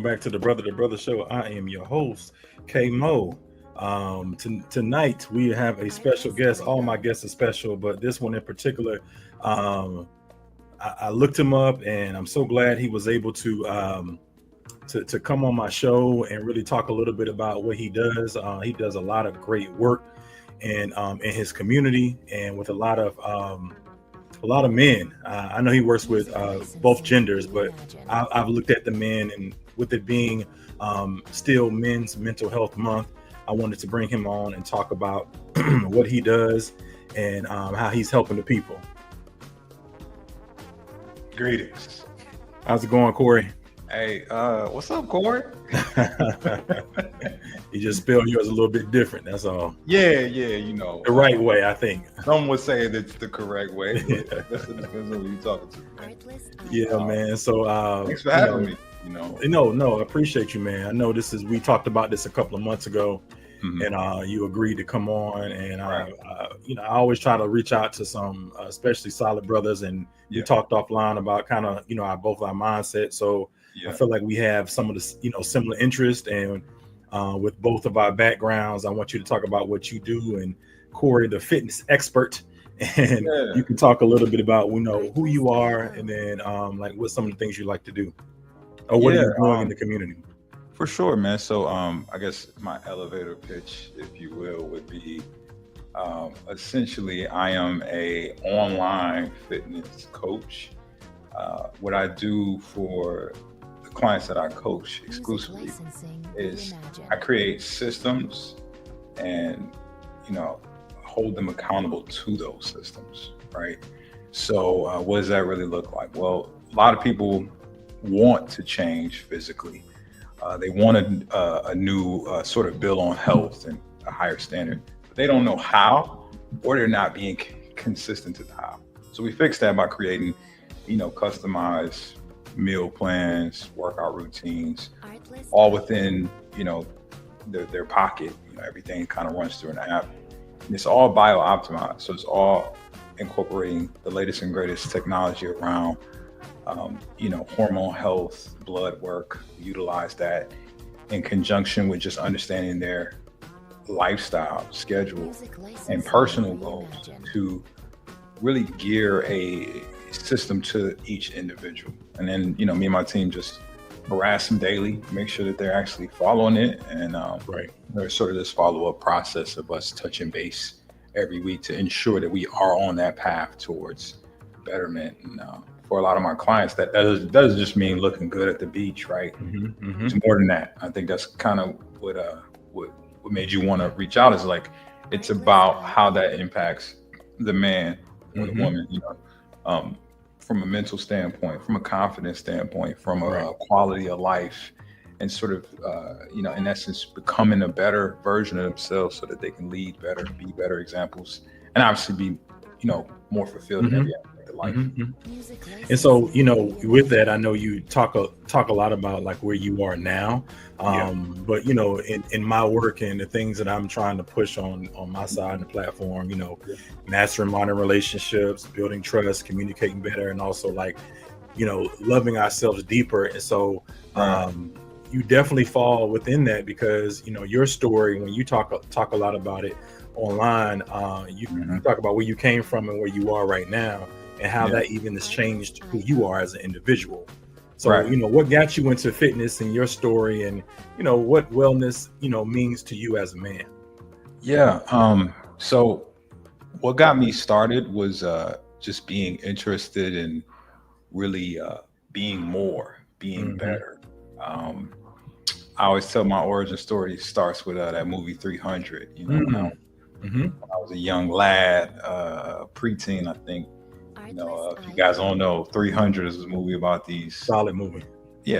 back to the Brother to Brother Show. I am your host, K Mo. Tonight we have a special guest. All my guests are special, but this one in particular, um, I looked him up, and I'm so glad he was able to come on my show and really talk a little bit about what he does. He does a lot of great work in his community and with a lot of men. I know he works with both genders, but I've looked at the men, and with it being still Men's Mental Health Month, I wanted to bring him on and talk about what he does and how he's helping the people. Greetings. How's it going, Corey? Hey, what's up, Corey? You just spelled yours a little bit different. That's all. Yeah, you know. The right way, I think. Some would say that's the correct way. That's depends on who you're talking to. Man. Yeah, man. So thanks for having me. No, I appreciate you, man. I know we talked about this a couple of months ago, and you agreed to come on. And Right. I always try to reach out to some, especially solid brothers, and we talked offline about kind of, both our mindset. So I feel like we have some of the, similar interest, and with both of our backgrounds, I want you to talk about what you do, and Corey, the fitness expert, and you can talk a little bit about, who you are, and then like what some of the things you like to do, or what are you doing in the community. For sure, man. So I guess my elevator pitch, if you will, would be essentially I am a online fitness coach. What I do for the clients that I coach exclusively is I create systems and hold them accountable to those systems, right? So what does that really look like? Well, a lot of people want to change physically. They want a new sort of bill on health and a higher standard, but they don't know how, or they're not being consistent to the how. So we fix that by creating, customized meal plans, workout routines, all within, their pocket. Everything kind of runs through an app. And it's all bio-optimized. So it's all incorporating the latest and greatest technology around hormone health, blood work. Utilize that in conjunction with just understanding their lifestyle, schedule, and personal goals to really gear a system to each individual. And then, me and my team just harass them daily, make sure that they're actually following it. And there's sort of this follow-up process of us touching base every week to ensure that we are on that path towards betterment. And for a lot of my clients, that doesn't just mean looking good at the beach, right? It's more than that. I think that's kind of what made you want to reach out, is like, it's about how that impacts the man or the woman, from a mental standpoint, from a confidence standpoint, from a quality of life, and sort of, in essence, becoming a better version of themselves so that they can lead better, be better examples, and obviously be, more fulfilled in every aspect of life. And so, with that, I know you talk a lot about like where you are now, but in my work and the things that I'm trying to push on my side of the platform, mastering modern relationships, building trust, communicating better, and also like, loving ourselves deeper. And so you definitely fall within that, because your story, when you talk a lot about it online, you talk about where you came from and where you are right now, and how that even has changed who you are as an individual. So, what got you into fitness and your story, and, what wellness, means to you as a man? Yeah. So what got me started was just being interested in really being more, being better. I always tell my origin story starts with that movie 300. When I was a young lad, preteen, I think. If you guys don't know, 300 is a movie about these Solid movie.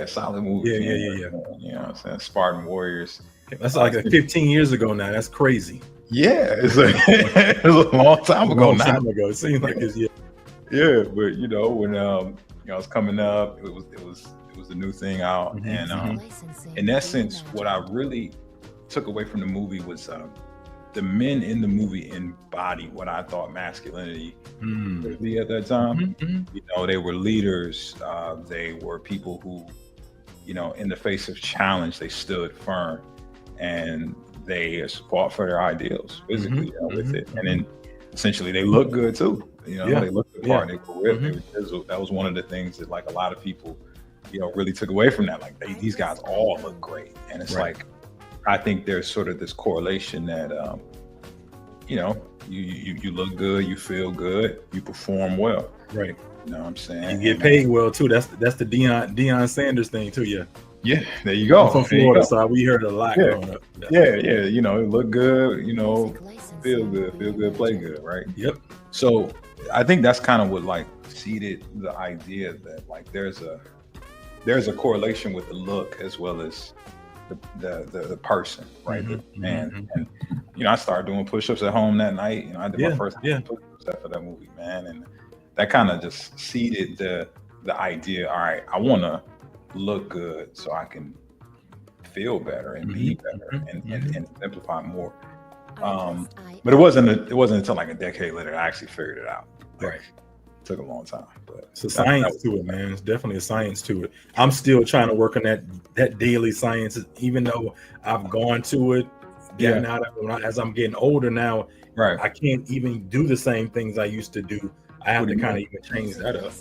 Solid movie. Yeah. You know what I'm saying? Spartan warriors. That's like 15 years ago now. That's crazy. Yeah, it's a long time ago now. It seems like it's Yeah, but when I was coming up, it was the new thing out, and in essence, what I really took away from the movie was the men in the movie embodied what I thought masculinity would be at that time. They were leaders. They were people who you know, in the face of challenge, they stood firm and they fought for their ideals physically, you know, with it. And then essentially they look good too. You know, they looked the part. They were ripped. They were chiseled. That was one of the things that like a lot of people, you know, really took away from that. Like these guys all look great. And it's like, I think there's sort of this correlation that, you know, you look good, you feel good, you perform well. Right. You know what I'm saying? You get paid well too. That's the Deion Sanders thing too. Yeah. Yeah, there you go. I'm from Florida, so we heard a lot growing up. Yeah. You know, it look good, you know, feel good, play good, right? Yep. So I think that's kind of what like seeded the idea that like there's a correlation with the look as well as the person, right? And you know, I started doing push-ups at home that night. You know, I did my first push-ups after that movie, man, and that kind of just seeded the idea. All right, I want to look good so I can feel better and be better and simplify more. But it wasn't until like a decade later I actually figured it out. Like, it took a long time, but it's a science to it, man. It's definitely a science to it. I'm still trying to work on that daily science, even though I've gone to it, getting out of it. As I'm getting older now, I can't even do the same things I used to do. I have to kind of even change that up.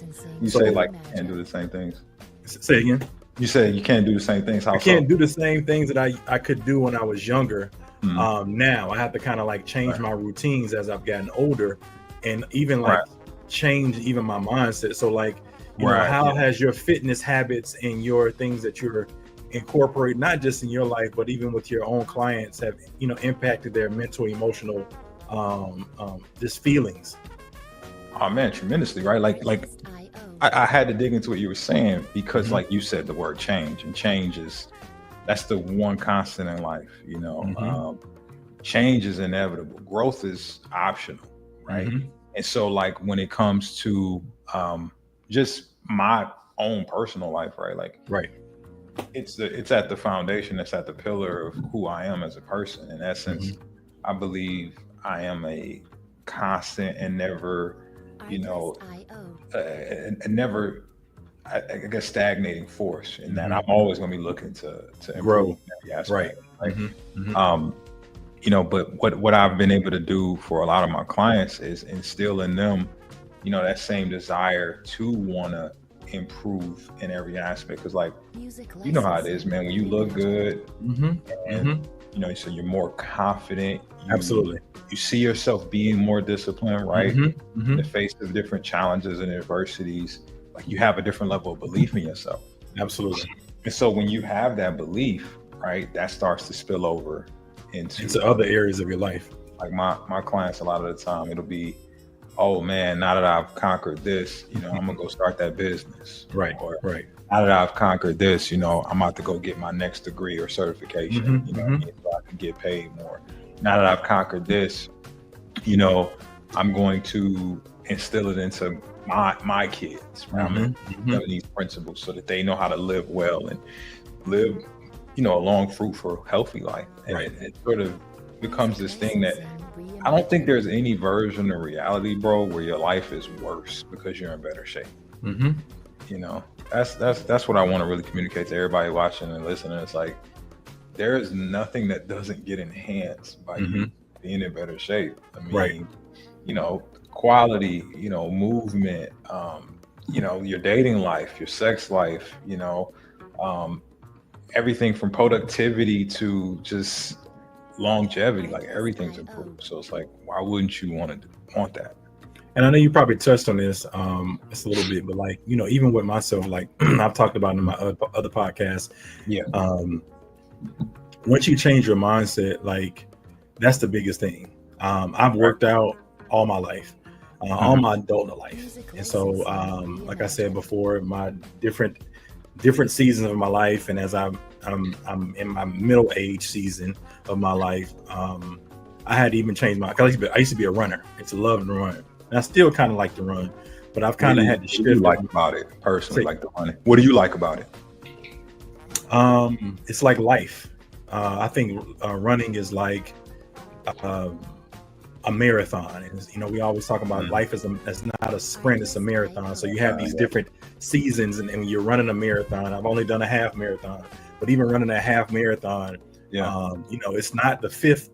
You say like you can't do the same things. Say again. You said you can't do the same things. I can't do the same things that I could do when I was younger. Now I have to kind of like change my routines as I've gotten older, and even like change even my mindset. So like, you know, how has your fitness habits and your things that you're incorporating, not just in your life, but even with your own clients, have, you know, impacted their mental, emotional, just feelings? Oh man, tremendously, right? Like I had to dig into what you were saying because like you said the word change, and change that's the one constant in life, you know. Change is inevitable. Growth is optional, right? And so like when it comes to just my own personal life, right? Like it's at the foundation, it's at the pillar of who I am as a person. In essence, I believe I am a constant and never, you know, I guess stagnating force in that I'm always going to be looking to improve every aspect. You know, but what I've been able to do for a lot of my clients is instill in them, you know, that same desire to want to improve in every aspect. Because like, you know how it is, man, when you look good and you know, so you're more confident. Absolutely. You see yourself being more disciplined, right? In the face of different challenges and adversities, like you have a different level of belief in yourself. Absolutely. And so when you have that belief, right, that starts to spill over into other areas of your life. Like my clients, a lot of the time, it'll be, oh man, now that I've conquered this, you know, I'm gonna go start that business. Or now that I've conquered this, you know, I'm about to go get my next degree or certification, you know, so I can get paid more. Now that I've conquered this, you know, I'm going to instill it into my kids, right? I'm gonna these principles so that they know how to live well and live, you know, a long, fruitful, healthy life. And it sort of becomes this thing that I don't think there's any version of reality, bro, where your life is worse because you're in better shape. You know, that's what I want to really communicate to everybody watching and listening. It's like, there is nothing that doesn't get enhanced by you being in better shape. I mean, you know, quality, you know, movement, you know, your dating life, your sex life, you know, everything from productivity to just longevity, like everything's improved. So it's like, why wouldn't you want that? And I know you probably touched on this just a little bit, but like, you know, even with myself, like I've talked about in my other podcasts, once you change your mindset, like that's the biggest thing. I've worked out all my life, all my adult life. And so, like I said before, my different seasons of my life, and as I'm in my middle age season of my life, I had to even change cause I used to be a runner. It's a love to run. And I still kind of like to run, but I've kind of had to shift. What do you like about it personally? Like the running? What do you like about it? It's like life. I think running is like a marathon. And you know, we always talk about life as not a sprint, it's a marathon. So you have these different seasons, and when you're running a marathon, I've only done a half marathon, but even running a half marathon, you know, it's not the fifth.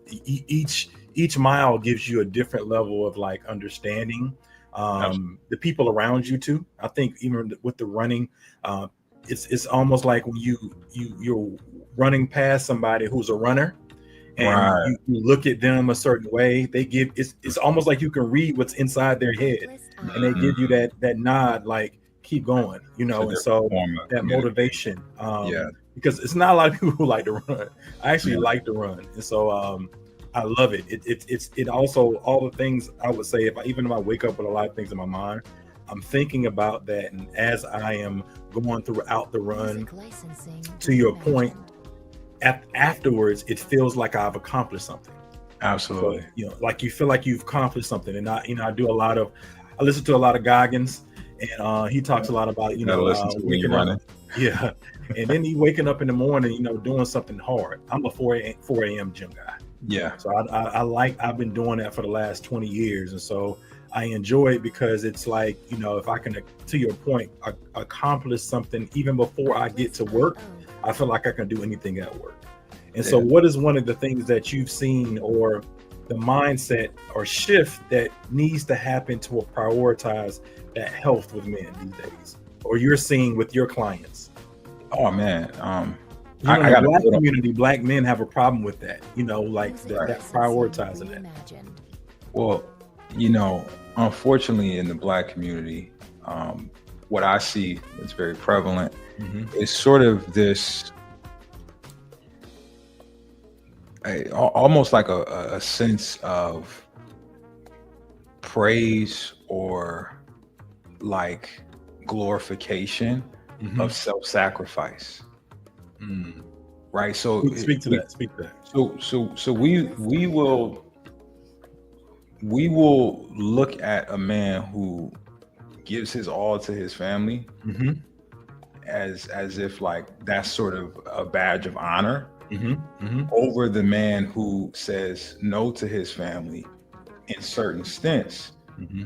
Each mile gives you a different level of like understanding the people around you too. I think even with the running, it's almost like when you're running past somebody who's a runner, and you look at them a certain way. They give it's almost like you can read what's inside their head, and they give you that nod, like keep going, you know. And so that motivation, because it's not a lot of people who like to run. I actually like to run, and so I love it. It also, all the things I would say, even if I wake up with a lot of things in my mind, I'm thinking about that, and as I am going throughout the run, to your point, afterwards, it feels like I've accomplished something. Absolutely. So, you know, like you feel like you've accomplished something. And I listen to a lot of Goggins, and he talks a lot about, you know, waking up. Yeah. And then he waking up in the morning, you know, doing something hard. I'm a 4 a.m. gym guy. Yeah. So I've been doing that for the last 20 years. And so I enjoy it because it's like, you know, if I can, to your point, accomplish something even before I get to work, I feel like I can do anything at work. And so what is one of the things that you've seen, or the mindset or shift that needs to happen to prioritize that health with men these days, or you're seeing with your clients? Oh man. You know, I got Black community, Black men have a problem with that, you know, like that prioritizing that. Well, you know, unfortunately in the Black community, what I see that's very prevalent is sort of this almost like a sense of praise or like glorification of self-sacrifice. Right. So speak to that. So we will look at a man who gives his all to his family as if like that's sort of a badge of honor over the man who says no to his family in certain stints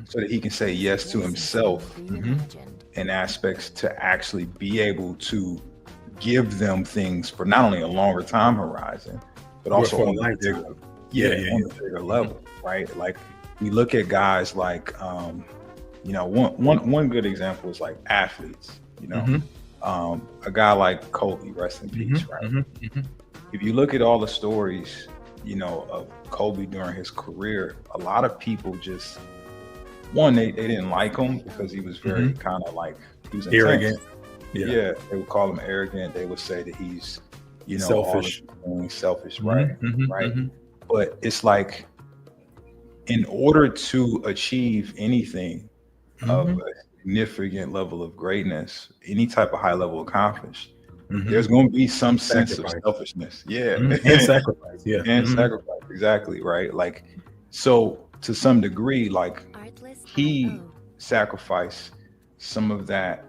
so that he can say yes to himself in aspects to actually be able to give them things for not only a longer time horizon, but also on a bigger level, right? Like we look at guys like, you know, one good example is like athletes, you know, a guy like Kobe, rest in peace, right? If you look at all the stories, you know, of Kobe during his career, a lot of people just, they didn't like him because he was very kind of like, he was arrogant. Yeah, they would call him arrogant. They would say that he's, you know, selfish, right? But it's like, in order to achieve anything of a significant level of greatness, any type of high level accomplished, there's going to be some sense of selfishness. And sacrifice. And sacrifice. Exactly. Right. Like, so to some degree, like he sacrificed some of that,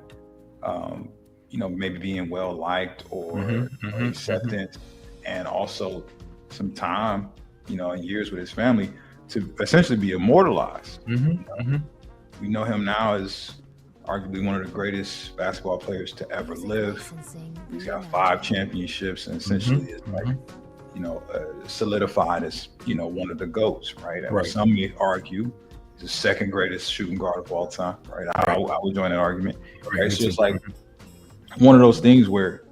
you know, maybe being well liked or acceptance, and also some time, you know, and years with his family to essentially be immortalized. We know him now as arguably one of the greatest basketball players to ever live. He's got 5 championships and essentially is like, you know, solidified as, you know, one of the GOATs, right? And some may argue he's the second greatest shooting guard of all time, right? I would join that argument. Right? It's just like one of those things where,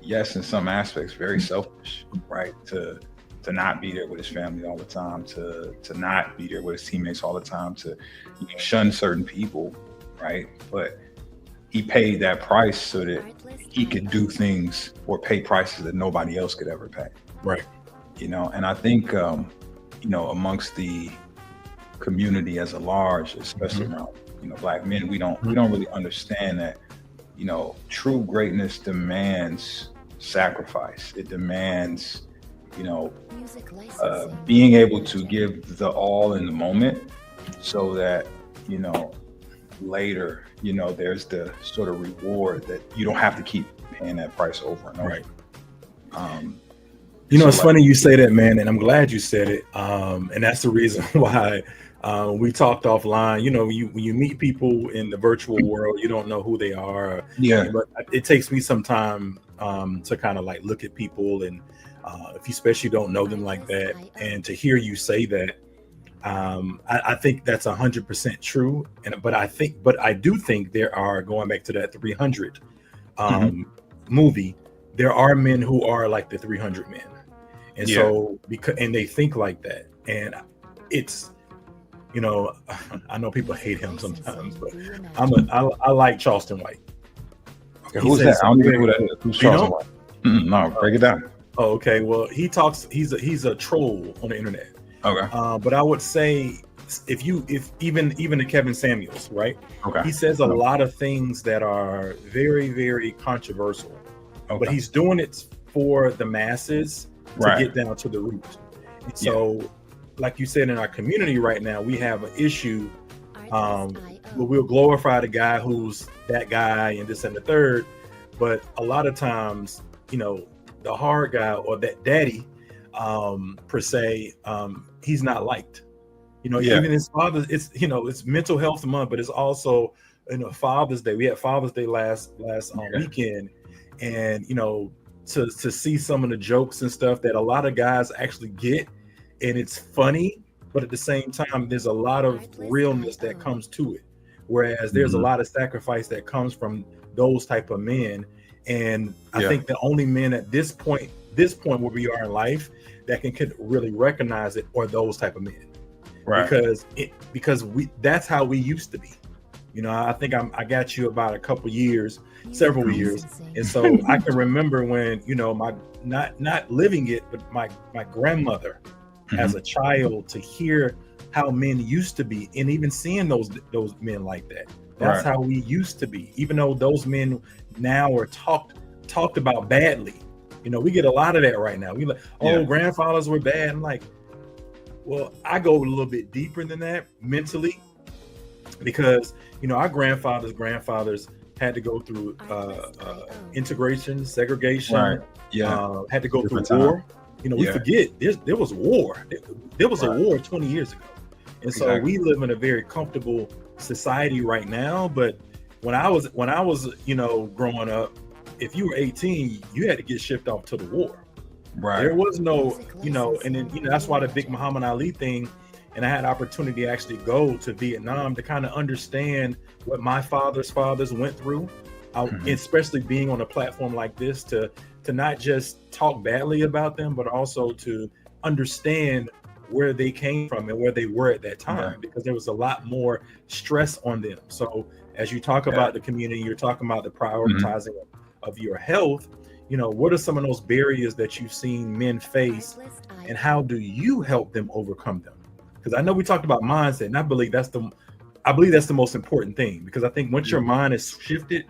yes, in some aspects, very selfish, right? To not be there with his family all the time, to not be there with his teammates all the time, to, you know, shun certain people, right? But he paid that price so that he could do things or pay prices that nobody else could ever pay. Right. You know, and I think, you know, amongst the community as a large, especially around, you know, Black men, we don't really understand that, you know, true greatness demands sacrifice. It demands, you know, being able to give the all in the moment so that, you know, later, you know, there's the sort of reward that you don't have to keep paying that price over and over. You know, So it's like, funny you say that, man, and I'm glad you said it. And that's the reason why we talked offline. You know, when you meet people in the virtual world, you don't know who they are. yeah, But it takes me some time to kind of like look at people, and if you especially don't know them like that, and to hear you say that, I think that's 100% true. But I do think there are, going back to that 300 hmm um, movie, there are men who are like the 300 men, and yeah, so and they think like that, and it's, you know, I know people hate him sometimes, but I like Charleston White. okay. He Who's that? says I some don't even know very, who that is. Who's you Charleston know, White? No, break it down. oh, okay, well, he talks, he's a troll on the internet. Okay, But I would say, if even to Kevin Samuels, right? okay, He says a lot of things that are very, very controversial, but okay, he's doing it for the masses to right, get down to the root. And yeah, so, like you said, in our community right now, we have an issue where we'll glorify the guy who's that guy and this and the third, but a lot of times, you know, the hard guy or that daddy, per se, he's not liked. You know, yeah, even his father, it's, you know, it's mental health month, but it's also, you know, Father's Day. We had Father's Day last yeah, weekend, and you know, to see some of the jokes and stuff that a lot of guys actually get, and it's funny, but at the same time, there's a lot of realness that comes to it. Whereas there's a hmm lot of sacrifice that comes from those type of men, and I yeah, think the only men at this point where we are in life that can really recognize it are those type of men, right, because we that's how we used to be. You know, I think I got you about a couple years, several years, and so I can remember when, you know, my not living it, but my grandmother hmm as a child, to hear how men used to be, and even seeing those men like that. That's right, how we used to be, even though those men now are talked about badly. You know, we get a lot of that right now. We like, yeah, oh, grandfathers were bad. I'm like, well, I go a little bit deeper than that mentally, because you know our grandfathers had to go through integration, right, segregation, yeah. had to go through Different time. war. You know, we Yeah, forget there was war. There was a right, war 20 years ago, and so exactly. we live in a very comfortable society right now. But when I was you know, growing up, if you were 18, you had to get shipped off to the war. Right. There was no, you know, and then, you know, that's why the big Muhammad Ali thing, and I had opportunity to actually go to Vietnam to kind of understand what my father's fathers went through, hmm especially being on a platform like this, to not just talk badly about them, but also to understand where they came from and where they were at that Yeah. time, because there was a lot more stress on them. So as you talk Yeah. about the community, you're talking about the hmm prioritizing of your health. You know, what are some of those barriers that you've seen men face, and how do you help them overcome them? Because I know we talked about mindset, and I believe that's the most important thing, because I think once Yeah. your mind is shifted,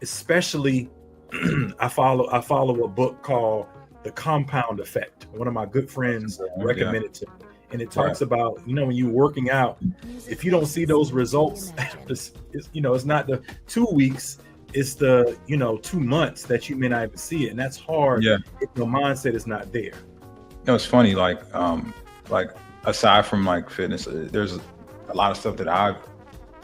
especially I follow a book called The Compound Effect. One of my good That's friends important. Yeah. recommended to me, and it Right. talks about, you know, when you're working out, if you don't see those results, you know, it's not the 2 weeks, it's the, you know, 2 months that you may not even see it, and that's hard Yeah. if your mindset is not there. You know, it's funny. Like aside from like fitness, there's a lot of stuff that I've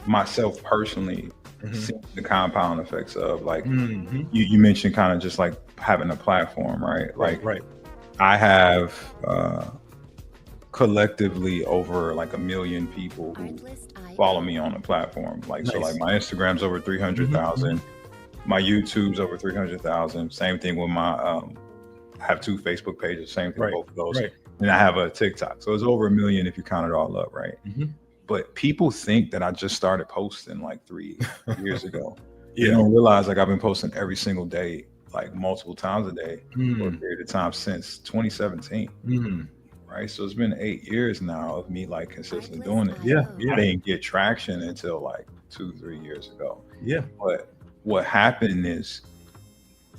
myself personally Hmm. seen the compound effects of. Like Hmm. you mentioned, kind of just like having a platform, right? Right, Like right. I have collectively over like 1 million people who follow me on the platform. Like so, like Nice. my Instagram's over three hundred Hmm. Hmm. thousand. My YouTube's over 300,000. Same thing with my I have 2 Facebook pages. Same thing with Right, both of those. right. And I have a TikTok. So it's over 1 million if you count it all up, right? Hmm. But people think that I just started posting like 3 years ago. They Yeah. don't realize like I've been posting every single day, like multiple times a day for a Mm. period of time since 2017. Mm. Right. So it's been 8 years now of me like consistently doing it. Yeah, I yeah, didn't get traction until like 2, 3 years ago. yeah. But what happened is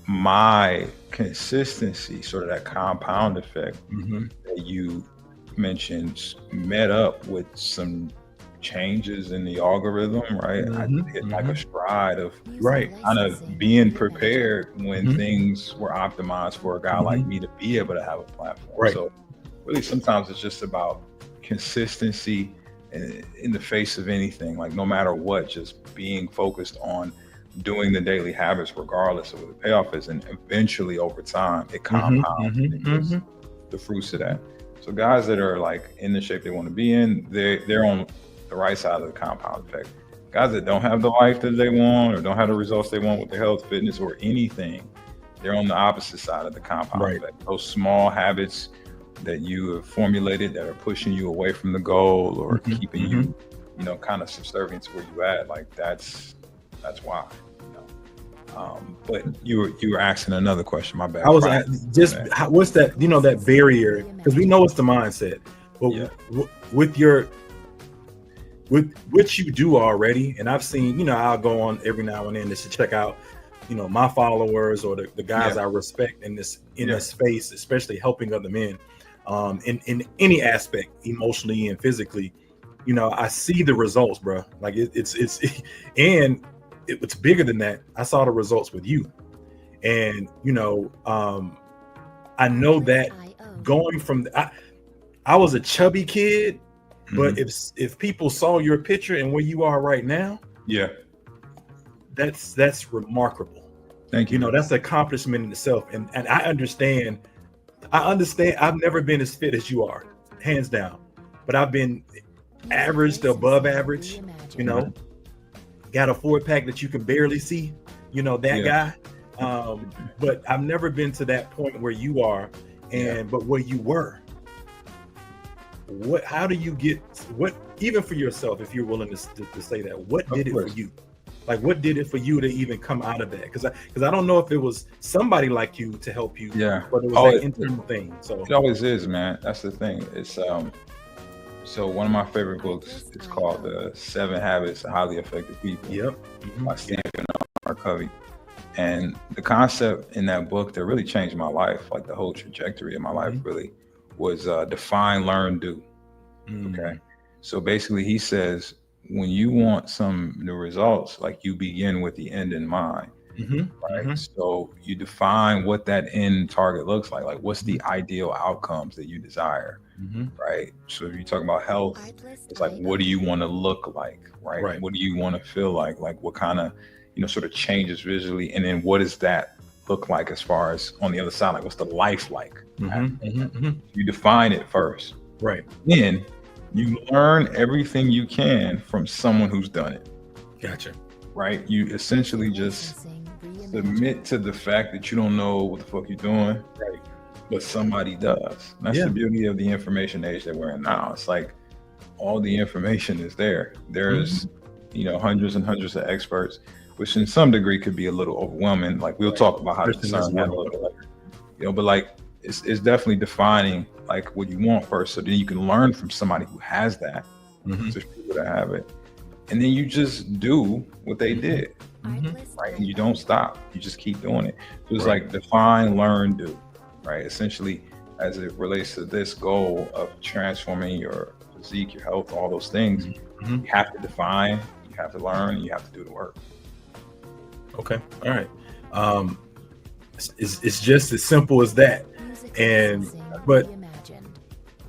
my consistency, sort of that compound effect Hmm. that you mentioned, met up with some changes in the algorithm, right? I hit like a stride of Right. kind of being prepared when Mhm. things were optimized for a guy like me to be able to have a platform. Right. So really sometimes it's just about consistency in the face of anything, like no matter what, just being focused on doing the daily habits regardless of what the payoff is, and eventually over time it compounds into the fruits of that. So guys that are like in the shape they want to be in, they're on the right side of the compound effect. Guys that don't have the life that they want or don't have the results they want with their health, fitness, or anything, they're on the opposite side of the compound Right. effect. Those small habits that you have formulated that are pushing you away from the goal or keeping you, you know, kind of subservient to where you at, like that's why. But you were asking another question. My bad. I was what's that? You know, that barrier, because we know it's the mindset, but with what you do already, and I've seen, you know, I'll go on every now and then just to check out, you know, my followers or the guys I respect in this space, especially helping other men, in any aspect, emotionally and physically. You know, I see the results, bro. Like it's and it's bigger than that. I saw the results with you. And, you know, I know that going from, I was a chubby kid, but if people saw your picture and where you are right now, that's remarkable. Thank you. You know, that's an accomplishment in itself. And I understand, I've never been as fit as you are, hands down, but I've been average to above average, you know, got a 4-pack that you can barely see, you know, that guy. But I've never been to that point where you are, but where you were. How do you get even for yourself, if you're willing to say that, what did it for you? Like, what did it for you to even come out of that? Because I don't know if it was somebody like you to help you, but it was an internal thing. So it always is, man. That's the thing. It's so one of my favorite books is called The 7 Habits of Highly Effective People. By Stephen R. Covey. And the concept in that book that really changed my life, like the whole trajectory of my life really, was define, learn, do. Okay. So basically he says, when you want some new results, like you begin with the end in mind. Right. So you define what that end target looks like what's the ideal outcomes that you desire. Right. So if you talk about health, it's like, what do you want to look like? Right. What do you want to feel like what kind of, you know, sort of changes visually, and then what does that look like as far as on the other side, like what's the life like? You define it first, right? Then you learn everything you can from someone who's done it. Gotcha. Right. You essentially just submit to the fact that you don't know what the fuck you're doing, right? But somebody does. That's the beauty of the information age that we're in now. It's like all the information is there. There's you know, hundreds and hundreds of experts, which in some degree could be a little overwhelming. Like we'll talk about how to discern that a little bit later. You know, but like it's definitely defining like what you want first, so then you can learn from somebody who has that. There's people that have it, and then you just do what they did, right? And you don't stop. You just keep doing it. So it's like define, learn, do, right? Essentially, as it relates to this goal of transforming your physique, your health, all those things, you have to define, you have to learn, and you have to do the work. Okay. All right. It's just as simple as that. But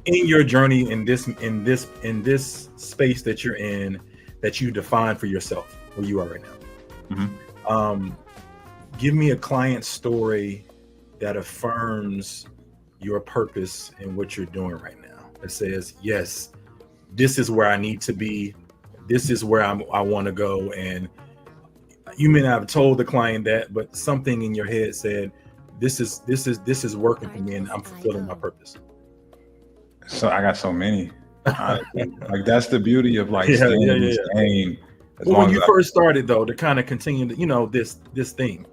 in your journey in this space that you're in, that you define for yourself, where you are right now, give me a client story that affirms your purpose and what you're doing right now. That says, yes, this is where I need to be. This is where I want to go. And you may not have told the client that, but something in your head said, this is working for me and I'm fulfilling my purpose. So I got so many. Like that's the beauty of like staying in this game. Well, when you first started though, to kind of continue to, you know, this thing,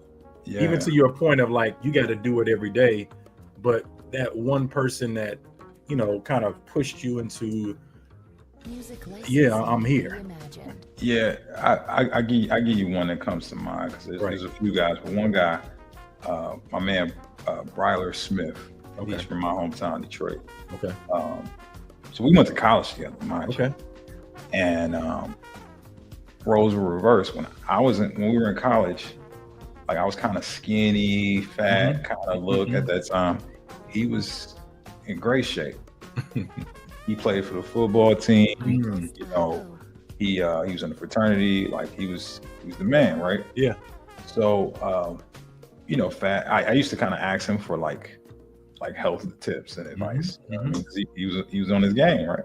even to your point of like, you got to do it every day, but that one person that, you know, kind of pushed you into, I'm here. Yeah, I give you one that comes to mind, because there's a few guys, but one guy, my man Bryler Smith, he's from my hometown, Detroit. Okay. So we went to college together, mind you. and roles were reversed. When we were in college, like I was kind of skinny, fat, kind of look at that time. He was in great shape. He played for the football team. You know, he was in the fraternity. Like he was the man, right? Yeah. So you know, fat. I used to kind of ask him for like health tips and advice. You know what I mean? 'Cause he was on his game, right?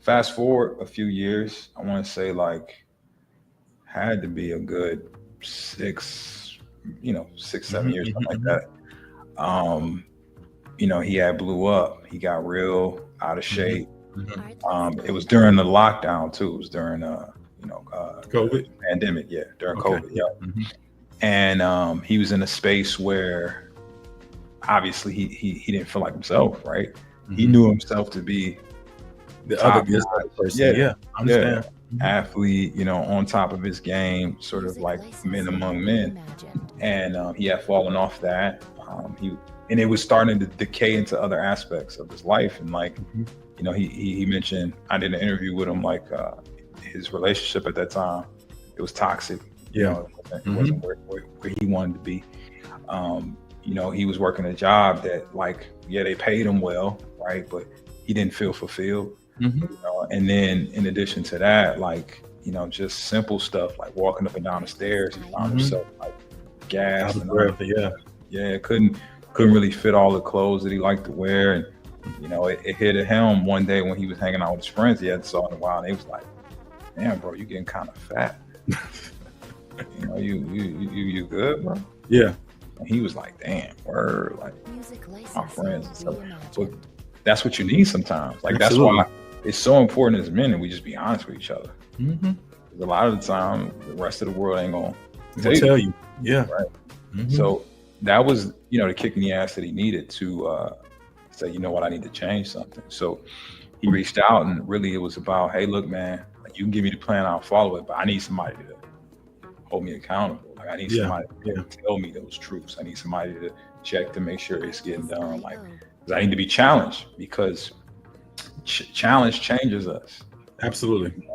Fast forward a few years, I want to say like had to be a good 7 years, something like that. You know, he had blew up. He got real out of shape. It was during the lockdown too. It was during COVID the pandemic. Yeah, during COVID. Yeah. And he was in a space where obviously he didn't feel like himself, right? He knew himself to be the top other person. Yeah, I understand. athlete, you know, on top of his game, sort of like men among men. And he had fallen off that. And it was starting to decay into other aspects of his life. And like, you know, he mentioned, I did an interview with him, like his relationship at that time, it was toxic. You know, it wasn't where he wanted to be. You know, he was working a job that like, yeah, they paid him well, right? But he didn't feel fulfilled. You know? And then in addition to that, like, you know, just simple stuff like walking up and down the stairs, he found himself like gassed and breath, couldn't really fit all the clothes that he liked to wear. And you know, it hit him one day when he was hanging out with his friends he hadn't saw in a while, and he was like, damn, bro, you getting kind of fat. You know, you good, bro? Yeah. And he was like, damn, word, like my friends and stuff. So that's what you need sometimes. Like that's why it's so important as men that we just be honest with each other. A lot of the time, the rest of the world ain't gonna tell you. Yeah. Right. So that was, you know, the kick in the ass that he needed to say, you know what, I need to change something. So he reached out, and really it was about, hey, look, man, like you can give me the plan, I'll follow it, but I need somebody to hold me accountable. Like I need somebody to tell me those truths. I need somebody to check to make sure it's getting done. Like, because I need to be challenged, because challenge changes us. Absolutely. You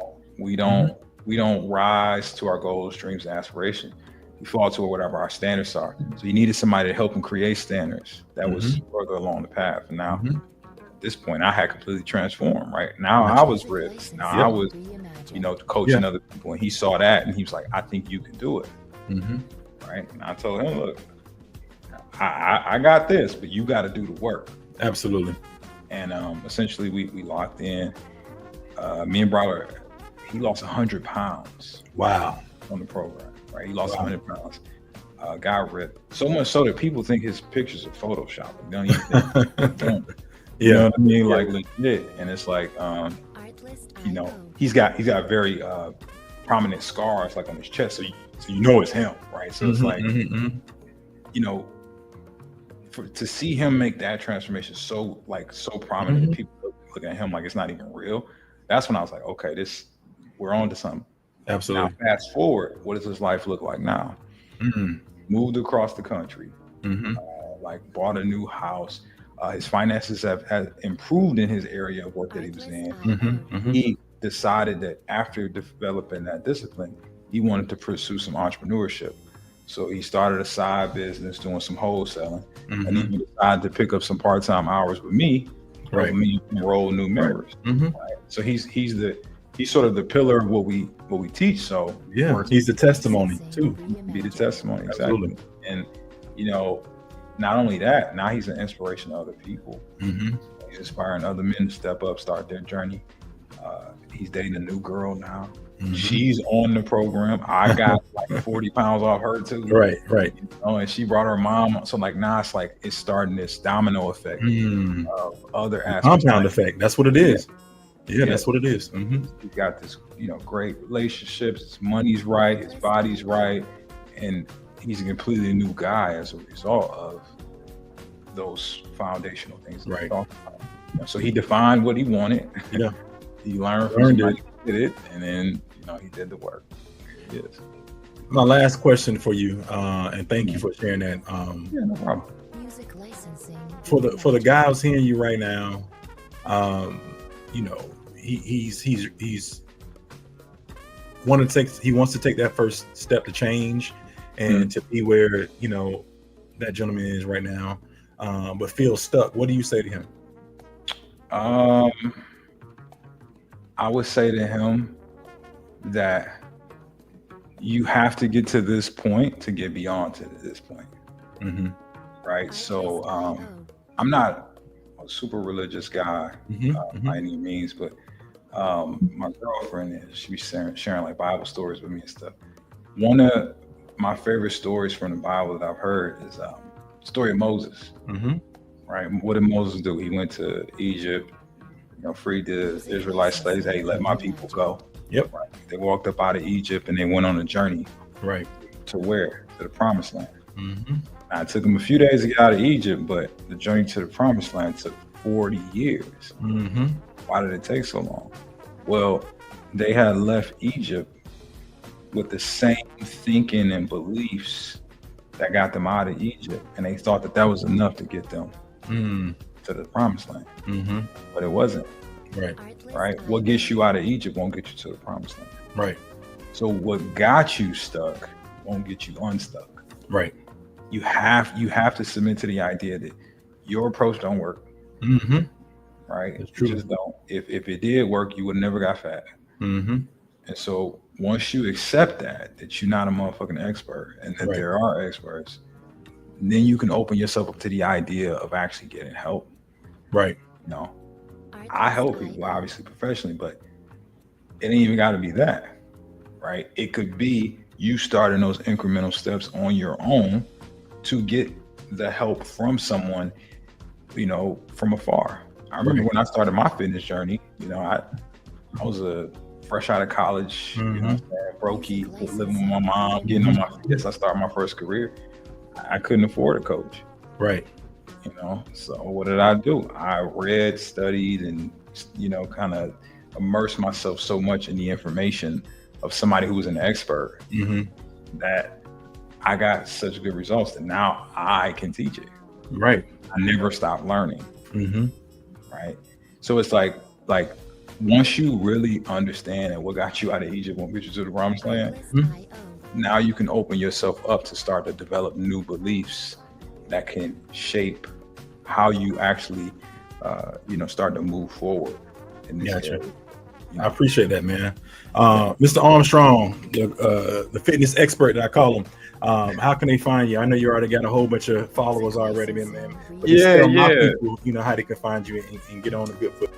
know, we don't rise to our goals, dreams, and aspirations. We fall to whatever our standards are. So you needed somebody to help him create standards that was further along the path. And now at this point, I had completely transformed, right? Now I was ripped. Now I was, you know, coaching other people. And he saw that and he was like, I think you can do it. Right. And I told him, look, I got this, but you got to do the work. Absolutely. And essentially we locked in. Me and Brawler, he lost 100 pounds. Wow. On the program. Right, he lost 100 pounds. Got ripped so much so that people think his pictures are photoshopped. Don't even think. You know what I mean? Like legit. And it's like, you know, he's got very prominent scars like on his chest, so you know it's him, right? So it's like, you know, to see him make that transformation so prominent, that people look at him like it's not even real. That's when I was like, okay, we're on to something. Absolutely. Now, fast forward, what does his life look like now? Moved across the country, like bought a new house. His finances have improved in his area of work that he was in. He decided that after developing that discipline, he wanted to pursue some entrepreneurship. So he started a side business doing some wholesaling, and he decided to pick up some part-time hours with me, right? Me enroll new members. Right? So he's sort of the pillar of what we teach. So he's the testimony too. Be the testimony, exactly. Absolutely. And you know, not only that, now he's an inspiration to other people. He's inspiring other men to step up, start their journey. He's dating a new girl now. She's on the program. I got like 40 pounds off her too. Right. You know, and she brought her mom. So like now it's starting this domino effect of other aspects. Compound effect. That's what it is. Yeah, that's what it is. He's got this, you know, great relationships. His money's right, his body's right, and he's a completely new guy as a result of those foundational things. Right. You know, so he defined what he wanted. Yeah. He learned from somebody who did it, and then he did the work. Here it is. My last question for you, and thank you for sharing that. Yeah, no problem. Music licensing. For the guys hearing you right now, you know, he's he wants to take that first step to change and to be where, you know, that gentleman is right now, but feels stuck. What do you say to him? I would say to him that you have to get to this point to get beyond to this point. Right. So I'm not a super religious guy by any means, but my girlfriend is. She be sharing like Bible stories with me and stuff. One of my favorite stories from the Bible that I've heard is the story of Moses. Right. What did Moses do? He went to Egypt, you know, freed the Israelite slaves. Hey, let my people go. Yep. Right. They walked up out of Egypt and they went on a journey. Right. To where? To the promised land. Now, it took them a few days to get out of Egypt, but the journey to the promised land took 40 years. Why did it take so long? Well, they had left Egypt with the same thinking and beliefs that got them out of Egypt, and they thought that that was enough to get them to the promised land. But it wasn't. Right. What gets you out of Egypt won't get you to the promised land. Right. So what got you stuck won't get you unstuck. Right. You have to submit to the idea that your approach don't work. Right. It's true. It just don't. If it did work, you would never got fat. And so once you accept that you're not a motherfucking expert and that there are experts, then you can open yourself up to the idea of actually getting help. Right. You know, I help people obviously professionally, but it ain't even got to be that. Right. It could be you starting those incremental steps on your own to get the help from someone, you know, from afar. I remember when I started my fitness journey, you know, I was a fresh out of college, you know, brokey, living with my mom, getting on my feet. As I started my first career, I couldn't afford a coach. Right. You know, so what did I do? I read, studied, and, you know, kind of immersed myself so much in the information of somebody who was an expert that I got such good results that now I can teach it. Right. I never stopped learning. Right. So it's like once you really understand that what got you out of Egypt won't get you to the promised land, now you can open yourself up to start to develop new beliefs that can shape how you actually, you know, start to move forward in this area. You know? I appreciate that, man. Mr. Armstrong, the fitness expert that I call him. How can they find you? I know you already got a whole bunch of followers already, man. But tell my people, you know, how they can find you and get on a good foot.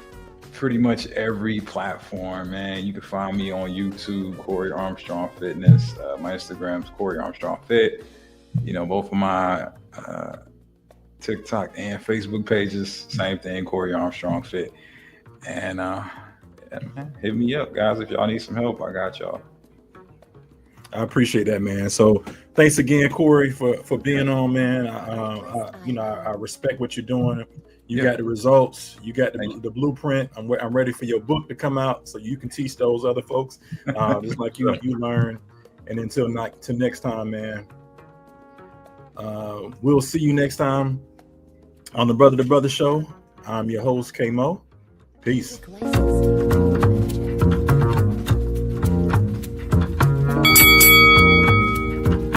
Pretty much every platform, man. You can find me on YouTube, Corey Armstrong Fitness. My Instagram's Corey Armstrong Fit. You know, both of my TikTok and Facebook pages, same thing, Corey Armstrong Fit. And man, hit me up, guys, if y'all need some help. I got y'all. I appreciate that, man. So thanks again, Corey, for being on, man. You know, I respect what you're doing. You got the results. You got the blueprint. I'm ready for your book to come out so you can teach those other folks, just like you learn. And until next time, man. We'll see you next time on the Brother to Brother Show. I'm your host, K-Mo. Peace.